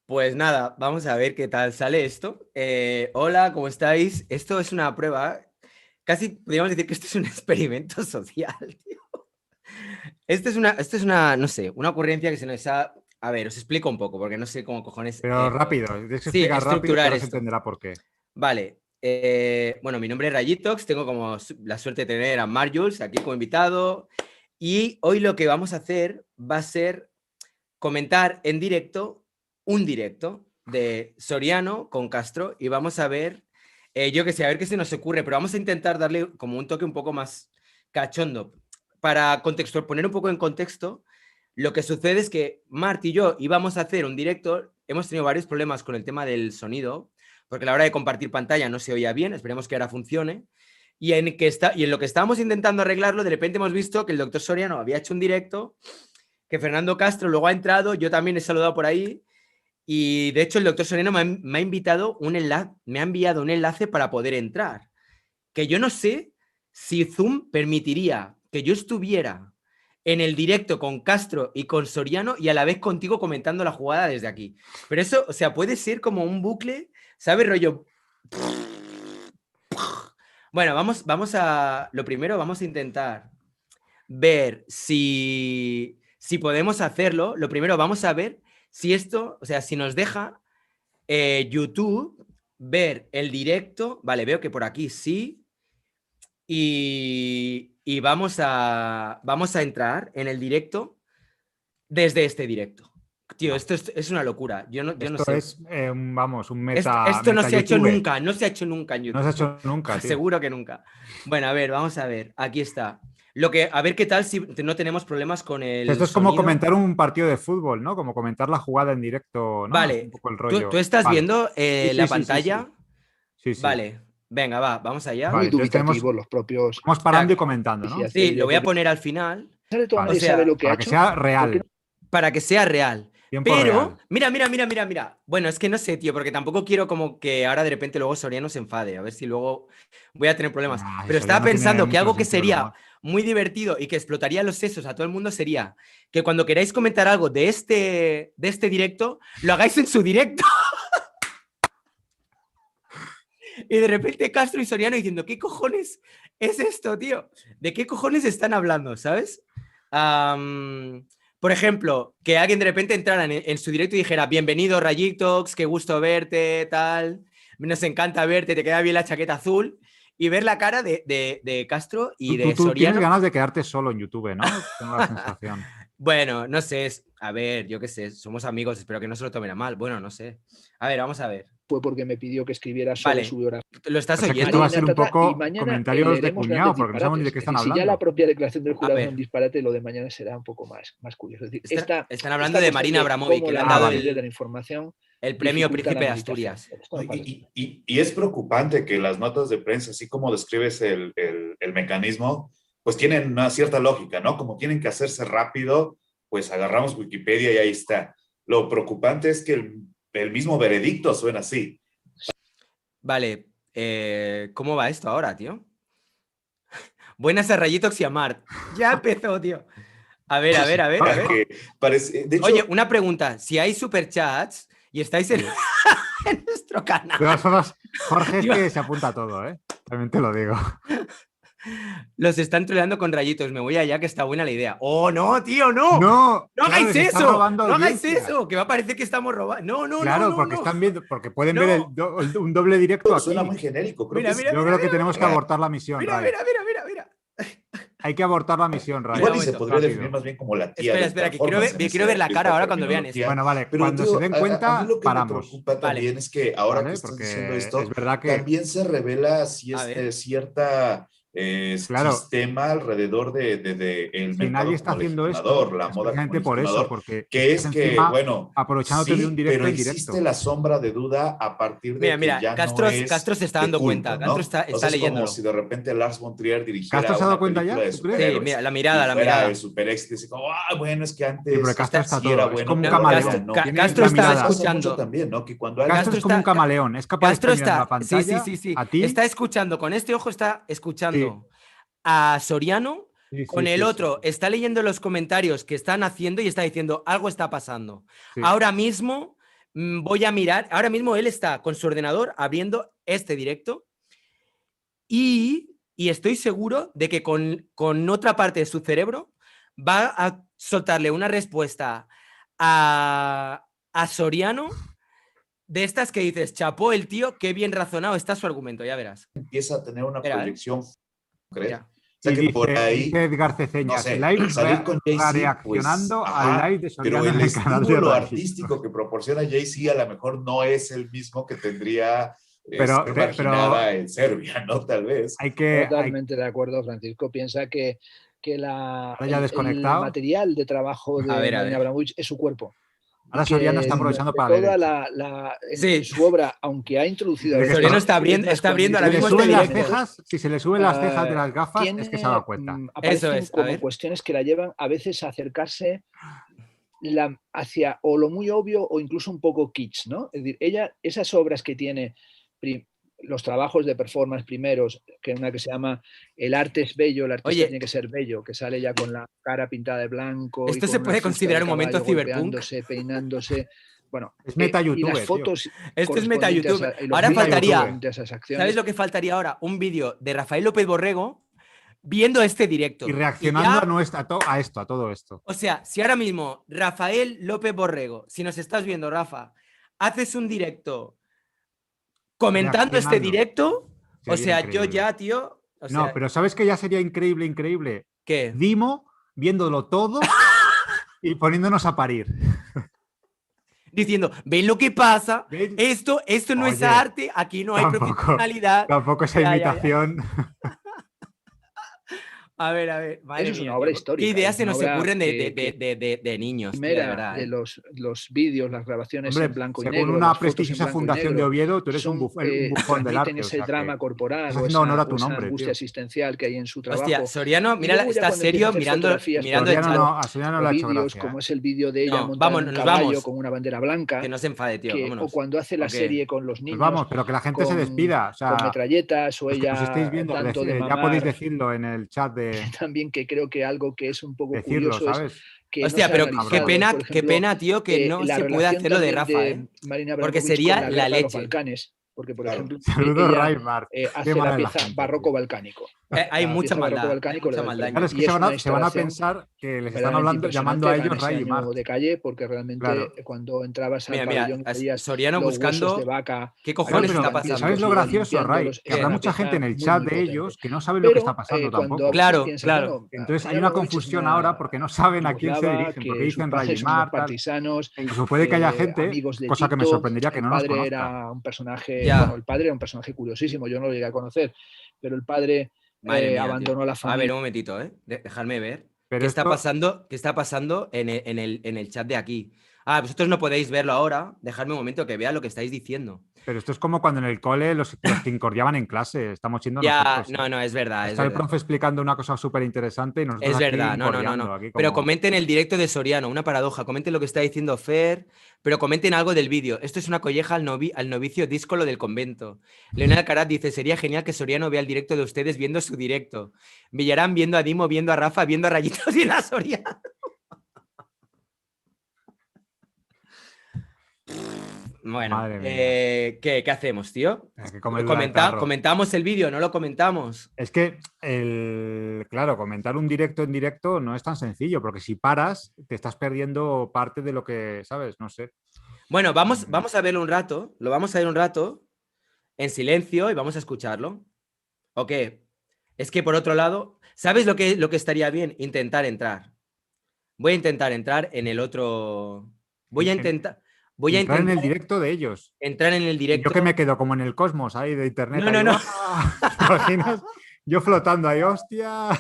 Pues nada, vamos a ver qué tal sale esto. Hola, ¿cómo estáis? Esto es una prueba. Casi podríamos decir que esto es un experimento social, tío. No sé, una ocurrencia que se nos ha... A ver, os explico un poco, porque no sé cómo cojones... Pero rápido, tienes que sí, explicar rápido y estructurar ahora se esto. entenderá por qué. Vale. Bueno, mi nombre es Rayitox, tengo como la suerte de tener a Marjules aquí como invitado. Y hoy lo que vamos a hacer va a ser comentar en directo un directo de Soriano con Castro y vamos a ver, yo que sé, a ver qué se nos ocurre, pero vamos a intentar darle como un toque un poco más cachondo. Para poner un poco en contexto, lo que sucede es que Mart y yo íbamos a hacer un directo, hemos tenido varios problemas con el tema del sonido, porque a la hora de compartir pantalla no se oía bien, esperemos que ahora funcione. Y en lo que estábamos intentando arreglarlo, de repente hemos visto que el doctor Soriano había hecho un directo, que Fernando Castro luego ha entrado, yo también he saludado por ahí, y de hecho el doctor Soriano me ha invitado un enlace, me ha enviado un enlace para poder entrar. Que yo no sé si Zoom permitiría que yo estuviera en el directo con Castro y con Soriano y a la vez contigo comentando la jugada desde aquí. Pero eso, o sea, puede ser como un bucle, ¿sabes? Rollo. Bueno, lo primero vamos a intentar ver si podemos hacerlo. Lo primero, vamos a ver si esto, o sea, si nos deja YouTube ver el directo. Vale, veo que por aquí sí. Y vamos a entrar en el directo desde este directo. Tío, esto es una locura. Yo no Esto sé. es, vamos, un Esto no meta se ha hecho YouTube. nunca, no se ha hecho nunca en No se ha YouTube. hecho nunca, tío. Seguro que nunca. Bueno, a ver, vamos a ver. Aquí está. A ver qué tal si no tenemos problemas con Esto el es como sonido. comentar un partido de fútbol, ¿no? Como comentar la jugada en directo, ¿no? Es un Vale, poco el ¿tú rollo. estás Vale. viendo Sí, la sí, sí, sí, sí. pantalla? Sí, sí. Vale, venga, vamos allá. Vale, Muy entonces dubitativo los propios. vamos parando y Espera, comentando, Si ¿no? hace sí, lo vídeo, voy a porque poner al final. todo el Vale. O mundo sabe sea, lo que ha Para que hecho. sea ¿Por qué real, para que sea real. tiempo Pero, real. mira. Bueno, es que no sé, tío, porque tampoco quiero como que ahora de repente luego Soriano se enfade, a ver si luego voy a tener problemas. Nah, Pero eso ya estaba no tiene pensando que mucho algo que sentido el sería humor. muy divertido y que explotaría los sesos a todo el mundo sería que cuando queráis comentar algo de este directo, lo hagáis en su directo. Y de repente Castro y Soriano diciendo, ¿qué cojones es esto, tío? ¿De qué cojones están hablando, sabes? Por ejemplo, que alguien de repente entrara en su directo y dijera, bienvenido Rayitox, qué gusto verte, tal, nos encanta verte, te queda bien la chaqueta azul, y ver la cara de Castro y de Tú tienes Soriano. ganas de quedarte solo en YouTube, ¿no? Tengo la sensación. Bueno, no sé, a ver, yo qué sé, somos amigos, espero que no se lo tomen a mal. Bueno, no sé. A ver, vamos a ver. fue porque me pidió que escribiera sobre Vale, su biografía? ¿lo estás O sea que esto va a oyendo? ser un Y poco mañana comentarios de leeremos cuñado, grandes porque no sabemos ni de disparates. qué Es están decir, si ya la hablando. propia declaración del A jurado es un ver, disparate, lo de mañana será un poco más curioso. Es decir, están hablando esta de cosa Marina de Abramovic, cómo que le la han Ah, dado nueva vale. teoría de la información el premio dificulta Príncipe la de meditación. Asturias. Esto me parece. Y es preocupante que las notas de prensa, así como describes el mecanismo, pues tienen una cierta lógica, ¿no? Como tienen que hacerse rápido, pues agarramos Wikipedia y ahí está. Lo preocupante es que el mismo veredicto suena así. Vale, ¿cómo va esto ahora, tío? Buenas a Rayitox y a Mart. Ya empezó, tío. A ver. Que parece, de Oye, hecho, una pregunta. Si hay superchats y estáis en, en nuestro De canal, todas formas, Jorge es Tío. que se apunta a todo, ¿eh? También te lo digo. los están troleando con Rayitos. Me voy allá, que está buena la idea. ¡Oh, no, tío, no! No, ¡No claro, hagáis les está eso! robando ¡No hagáis audiencia. eso! Que va a parecer que estamos robando. No, Claro, porque no. están viendo, porque pueden ver No. un doble directo suena aquí. muy genérico. Creo Mira, que es Yo creo que tenemos que abortar la misión, Mira. Ray. Hay que abortar la misión, Ray. Mira, igual un y se momento. podría Rápido. definir más bien como la tía Espera, del que quiero performance quiero ver la cara ahora cuando vean esto. Bueno, vale, Pero, cuando tío, se den a cuenta, mí lo que me paramos. preocupa también es que ahora ¿Vale? que estás Porque diciendo es esto, verdad que, también se revela A ver. cierta claro, sistema alrededor de el si nadie mercado está como haciendo esto, legitimador, la es moda como precisamente por eso, legitimador, porque que estás es que, encima bueno, aprovechándote de un sí, directo pero en existe directo. la sombra de duda a partir de que Mira, ya no Castro es se está de dando cuenta. culto, Castro ¿no? está O sea, es como leyéndolo. si de repente Lars von Trier ¿Castro dirigiera se ha dado una cuenta película ya? de ¿Tú crees? Sí, mira, superhéroes la y mirada. fuera el super éxito y dice como, bueno, es que Sí, pero antes Castro está sí era todo. Es bueno, como un pero ahora ya camaleón. no. Tiene Castro la está Eso mirada. pasa mucho escuchando. también, ¿no? Que cuando Castro alguien es como un camaleón. Es capaz de Castro estar mirando la está. Sí. pantalla a ti. Está escuchando. Con este ojo está Sí. escuchando a Soriano Sí, con sí, el sí, otro sí, está leyendo los comentarios que están haciendo y está diciendo, algo está pasando. sí. Ahora mismo voy a mirar, ahora mismo él está con su ordenador abriendo este directo y estoy seguro de que con otra parte de su cerebro va a soltarle una respuesta a Soriano de estas que dices, chapó el tío, qué bien razonado está su argumento, ya verás. Empieza a tener una Mira, proyección, ¿crees? mira. O sea Y que por dice ahí, Edgar no Ceceñas, sé, live salir con Jay-Z, pues, reaccionando al ajá, live de pero Soriano el en el canal de estímulo Rayito. artístico que proporciona Jay-Z a lo mejor no es el mismo que tendría Pero, ser pero marginada en Serbia, ¿no? Tal vez. hay que... Totalmente de acuerdo, Francisco. Piensa que Ahora ya el desconectado. material de trabajo A de ver, a Marina ver. Abramovich es su cuerpo. Y Ahora Soriano está que aprovechando durante para leer toda el chat. en Sí, su obra, aunque ha introducido a Dice que veces Soriano esto- temas está abriendo ahora Si le mismo este suben las directo. cejas, si se le suben las cejas de ah, las gafas, es que se ha dado cuenta. Eso aparecen es, a como ver. cuestiones que la llevan a veces a acercarse hacia o lo muy obvio o incluso un poco kitsch, ¿no? Es decir, ella, esas obras que tiene, los trabajos de performance primeros, que una que se llama El arte es bello, el artista Oye, tiene que ser bello, que sale ya con la cara pintada de blanco y ¿esto con se una puede fusta considerar de un momento caballo ciberpunk? golpeándose, peinándose. Bueno, Es meta y las youtuber, tío. fotos Esto es meta correspondientes YouTube. y los Ahora Meta vídeos faltaría, youtuber. correspondientes a esas ¿sabes acciones. lo que faltaría ahora? Un vídeo de Rafael López Borrego viendo este directo. Y Y reaccionando ya, a todo esto. o sea, si ahora mismo Rafael López Borrego, si nos estás viendo, Rafa, haces un directo comentando este Reaccionando. directo, o Sería sea, yo increíble. ya, tío, o No, sea, pero ¿sabes qué ya sería increíble, increíble? ¿qué? Dimo viéndolo todo y poniéndonos a parir. Diciendo, ¿ven lo que pasa? ¿Veis? Esto no es Oye, arte, aquí no hay Tampoco, profesionalidad. tampoco esa Ya, ya, ya. imitación. A ver, madre Eso es una mía, obra tío. ¿Qué histórica, ideas es se una nos obra ocurren que de niños, tío, de primera verdad, de ¿eh? los vídeos, las grabaciones en Hombre, blanco y según negro, una las fotos en prestigiosa blanco y fundación de negro, Oviedo, tú eres un bufón del transmiten arte. O ese sea drama que corporal estás haciendo honor a o tu esa nombre, angustia tío. existencial que hay en su Hostia, trabajo. Soriano, Y mira, luego ya está cuando empieza a serio hacer fotografías, por mirando el chat. A Soriano no le o ha hecho vídeos, gracia. como es el vídeo de ella No, montada vamos, en un nos caballo vamos. con una bandera Que blanca, no se enfade, tío, o vámonos. cuando hace la Ok. serie con los Pues niños vamos, pero que la gente se con, despida. O con sea, metralletas o los que nos estéis ella viendo, dando de ya podéis mamar. decirlo en el chat de También que creo que algo que es un poco decirlo, curioso es ¿sabes? que no Hostia, se ha pero analizado, por qué ejemplo, pena, tío, que no la se puede relación hacer lo de también Rafa, ¿eh? de Marina Porque Abramovich con sería la la guerra de los leche. Balcanes, porque por Claro. ejemplo Saludos, ella Raimar. Qué hace la mala es la pieza gente, barroco tío. balcánico. Hay La mucha pieza barroco maldad, hay balcánico mucha la del maldad. premio. Claro, es que Y es una se van a instalación pensar que les están verdaderamente hablando, llamando impresionante. a Hagan ellos ese Ray y año Mart. de calle, porque realmente Claro. cuando entrabas al Mira, pabellón y veías Soriano los huesos de buscando. vaca, ¿Qué Claro, cojones pero está gigantescos pasando? ¿sabes lo y ella gracioso, Ray? limpiándolos, Que es habrá una mucha gente pieza en el muy, chat muy de potente. ellos que no saben lo que está Pero pasando cuando a tampoco. veces Claro, piensas, claro. bueno, Entonces hay Marina una Abramovich es confusión una ahora porque no saben a quién se yugoslava, dirigen, porque que sus dicen Ray y padres son unos Mart, tal. partisanos, E incluso puede que haya gente, amigos de cosa que me Tito. sorprendería que El no nos padre conozca. era un personaje, bueno, Ya, el padre era un personaje curiosísimo, yo no lo llegué a conocer, pero el padre madre mía, tío. abandonó la A ver, familia. un momentito, ¿eh? Dejadme ver. Pero esto, Qué está pasando en el chat de aquí? Ah, vosotros no podéis verlo ahora. Dejadme un momento que vea lo que estáis diciendo. pero esto es como cuando en el cole los que incordiaban en clase, estamos siendo Ya, nosotros. no, es verdad, es Está el verdad. profe explicando una cosa súper interesante y nosotros Es aquí verdad, no. incordiando. Aquí Pero como... comenten el directo de Soriano, una paradoja. Comenten lo que está diciendo Fer, pero comenten algo del vídeo. Esto es una colleja al novicio díscolo del convento. Leonel Alcaraz dice, sería genial que Soriano vea el directo de ustedes viendo su directo. Villarán viendo a Dimo, viendo a Rafa, viendo a Rayitos y a Soriano. Bueno, Madre mía. ¿qué hacemos, tío? Hay que comerle al carro. ¿Comentamos el vídeo? ¿No lo comentamos? Es que, claro, comentar un directo en directo no es tan sencillo, porque si paras, te estás perdiendo parte de lo que, ¿sabes? No sé. Bueno, vamos a verlo un rato. Lo vamos a ver un rato en silencio y vamos a escucharlo. ¿O qué? Es que por otro lado, ¿sabes lo que estaría bien? Intentar entrar. Voy a intentar entrar en el otro. Voy a intentar Entrar en el directo de ellos. entrar en el Y directo. yo que me quedo como en el cosmos ahí de internet. No, ahí, no. ¡guau! ¿Te imaginas? Yo flotando ahí, hostia.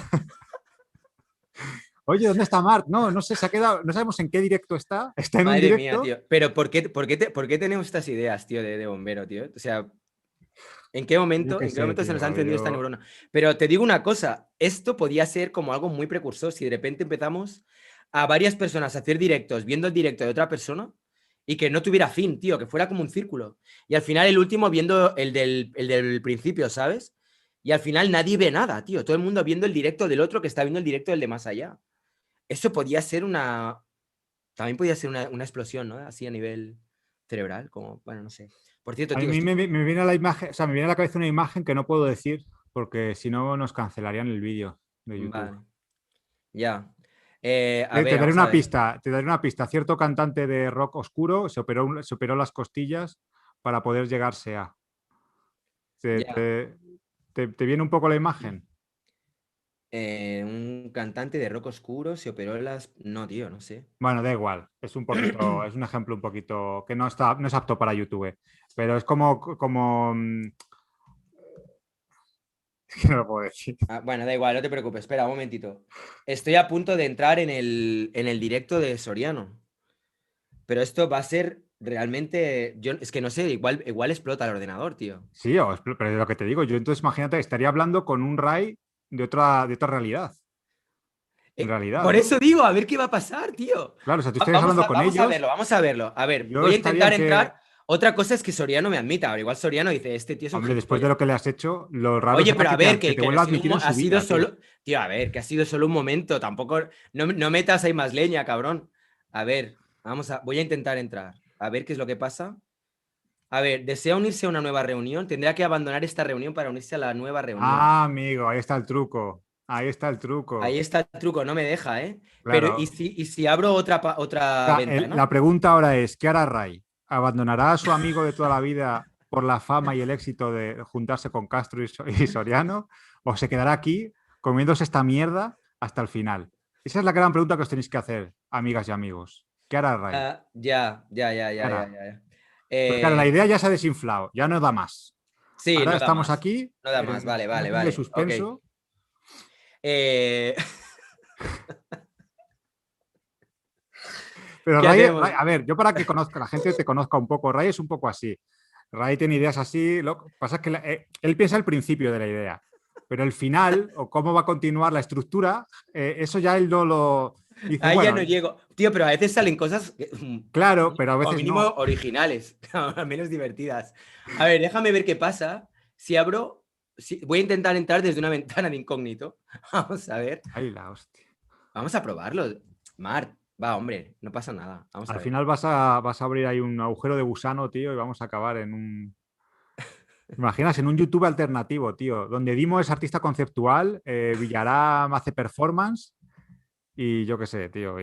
Oye, ¿dónde está Mark? No sé, se ha quedado. No sabemos en qué directo está. Está en un Madre directo. mía, tío. Pero ¿por qué tenemos estas ideas, tío, de bombero, tío? O sea, ¿en qué momento, Yo qué sé, se nos ha tío, encendido esta neurona? Pero te digo una cosa, esto podía ser como algo muy precursor si de repente empezamos a varias personas a hacer directos viendo el directo de otra persona y que no tuviera fin, tío, que fuera como un círculo. Y al final el último viendo el del principio, ¿sabes? Y al final nadie ve nada, tío. Todo el mundo viendo el directo del otro que está viendo el directo del de más allá. Eso podía ser una... También podía ser una explosión, ¿no? Así a nivel cerebral, como, bueno, no sé. Por cierto, A tío, mí me viene a la imagen, o sea, me viene a la cabeza una imagen que no puedo decir porque si no nos cancelarían el vídeo de YouTube. Vale. Ya. A Te ver, daré vamos a una ver. pista, te daré una pista. Cierto cantante de rock oscuro se operó las costillas para poder llegarse a. ¿Te, Ya. te- te viene un poco la imagen? Un cantante de rock oscuro se operó las... No, tío, no sé. Bueno, da igual. Es un poquito, es un ejemplo un poquito que no está, no es apto para YouTube. Pero es es que no lo puedo decir. Bueno, da igual, no te preocupes. Espera, un momentito. Estoy a punto de entrar en el directo de Soriano. Pero esto va a ser realmente... Yo, es que no sé, igual explota el ordenador, tío. Sí, pero es lo que te digo. Yo entonces imagínate, estaría hablando con un Ray de otra realidad. En realidad, Por ¿no? eso digo, a ver qué va a pasar, tío. Claro, o sea, tú estarías hablando con Vamos a ellos. verlo, vamos a verlo. A ver, Yo voy a estaría intentar en que, entrar. Otra cosa es que Soriano me admita. Ahora igual Soriano dice, este tío es un hombre, después de gilipollas. lo que le has hecho, lo raro Oye, será pero a que ver, que te que vuelva ha a sido, admitir en su ha sido vida, tío. solo... Tío, a ver, que ha sido solo un momento. Tampoco... No metas ahí más leña, cabrón. A ver, voy a intentar entrar. A ver qué es lo que pasa. A ver, ¿desea unirse a una nueva reunión? Tendrá que abandonar esta reunión para unirse a la nueva reunión. Ah, amigo, ahí está el truco. Ahí está el truco. Ahí está el truco, no me deja, ¿eh? Pero, Claro. ¿y si abro otra ventana? La pregunta ahora es, ¿qué hará Ray? ¿Abandonará a su amigo de toda la vida por la fama y el éxito de juntarse con Castro y Soriano? ¿O se quedará aquí comiéndose esta mierda hasta el final? Esa es la gran pregunta que os tenéis que hacer, amigas y amigos. ¿Qué hará Ray? Ya. ¿Qué hará? Ya. Pues claro, la idea ya se ha desinflado, ya no da más. Sí, Ahora no da estamos más. aquí No da más, en vale, una vale, fase de vale. Ok. suspenso. Eh, Pero ¿Qué hacemos? A ver, yo para que conozca, la gente te conozca un poco, Ray es un poco así. Ray tiene ideas así, lo que pasa es que él piensa el principio de la idea, pero el final o cómo va a continuar la estructura, eso ya él no lo dice, Ahí ya bueno, no llego. Tío, pero a veces salen cosas, claro, pero a como veces mínimo no. originales, al menos divertidas. A ver, déjame ver qué pasa. Si abro, voy a intentar entrar desde una ventana de incógnito. Vamos a ver. Ay, la hostia. Vamos a probarlo. Mart, va, hombre, no pasa nada. Vamos a Al ver. final vas a abrir ahí un agujero de gusano, tío, y vamos a acabar en un... Imaginas, en un YouTube alternativo, tío, donde Dimo es artista conceptual, Villarán hace performance y yo qué sé, tío,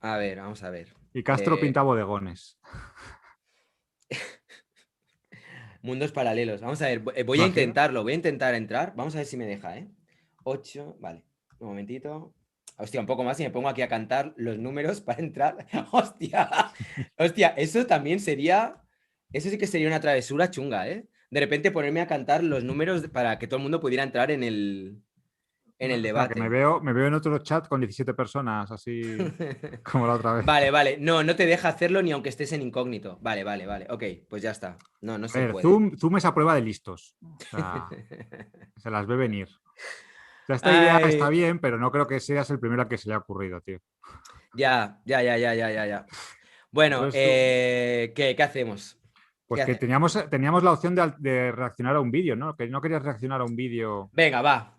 A ver, vamos a ver. y Castro pinta bodegones. Mundos paralelos. Vamos a ver, voy a ¿Imaginas? intentarlo. Voy a intentar entrar. Vamos a ver si me deja, ¿eh? 8, vale. Un momentito. Hostia, un poco más y me pongo aquí a cantar los números para entrar. Hostia. Hostia, eso también sería... Eso sí que sería una travesura chunga, ¿eh? De repente ponerme a cantar los números para que todo el mundo pudiera entrar en el Espera, que debate. me veo en otro chat con 17 personas, así como la otra vez. Vale. No te deja hacerlo ni aunque estés en incógnito. Vale. Ok, pues ya está. No A se ver, puede. Zoom es a prueba de listos. O sea, se las ve venir. O sea, esta idea Ay, está bien, pero no creo que seas el primero a que se le ha ocurrido, tío. ya. Bueno, Entonces, tú- ¿qué hacemos? pues ¿Qué que hace? teníamos la opción de reaccionar a un vídeo, ¿no? Que no querías reaccionar a un vídeo. Venga, va.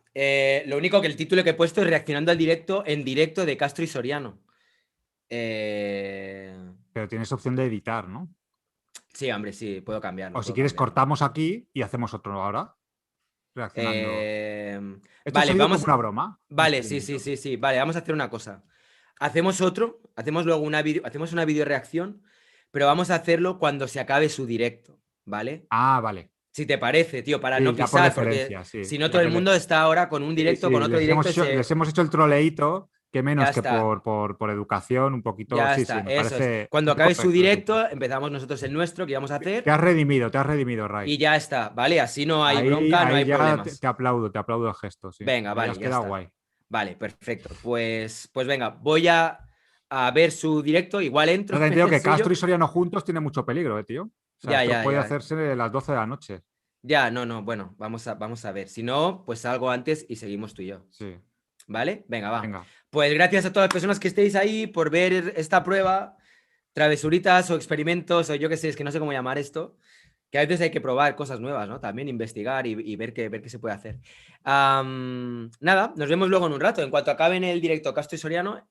Lo único que el título que he puesto es reaccionando al directo en directo de Castro y Soriano. Pero tienes opción de editar, ¿no? Sí, hombre, sí, puedo cambiarlo. O si puedo quieres, cambiarlo. cortamos aquí y hacemos otro ahora, reaccionando. Esto ha Vale, salido como una broma. Un Vale, sí. experimento. Vale, vamos a hacer una cosa. Hacemos luego hacemos una video reacción, pero vamos a hacerlo cuando se acabe su directo, ¿vale? Ah, vale. Si te parece, tío, para Sí, no ya por pisar, porque deferencia, sí. si no Ya todo que el mundo está ahora con un sí, directo, sí, con otro directo, les hemos hecho el troleíto, que menos ya que está. por educación, un poquito. Ya Sí, está, sí, me eso es. parece Cuando muy acabe su correcto de tu directo, parte. empezamos nosotros el nuestro que íbamos a hacer Te has redimido, Ray. y ya está, ¿vale? Así no hay Ahí, bronca, no ahí hay ya problemas. te aplaudo el gesto, sí. Venga, Ahí vale, has ya quedado está. guay. Vale, perfecto. Pues venga, voy a ver su directo, igual entro No te en entiendo el que suyo. Castro y Soriano juntos tiene mucho peligro, tío. O sea, esto puede Ya. hacerse a las 12 de la noche. Ya, no, bueno, vamos a ver. Si no, pues salgo antes y seguimos tú y yo. Sí. ¿Vale? Venga, va. Venga. Pues gracias a todas las personas que estéis ahí por ver esta prueba, travesuritas o experimentos, o yo qué sé, es que no sé cómo llamar esto. Que a veces hay que probar cosas nuevas, ¿no? También investigar y ver qué se puede hacer. Nada, nos vemos luego en un rato. En cuanto acaben el directo Castro y Soriano,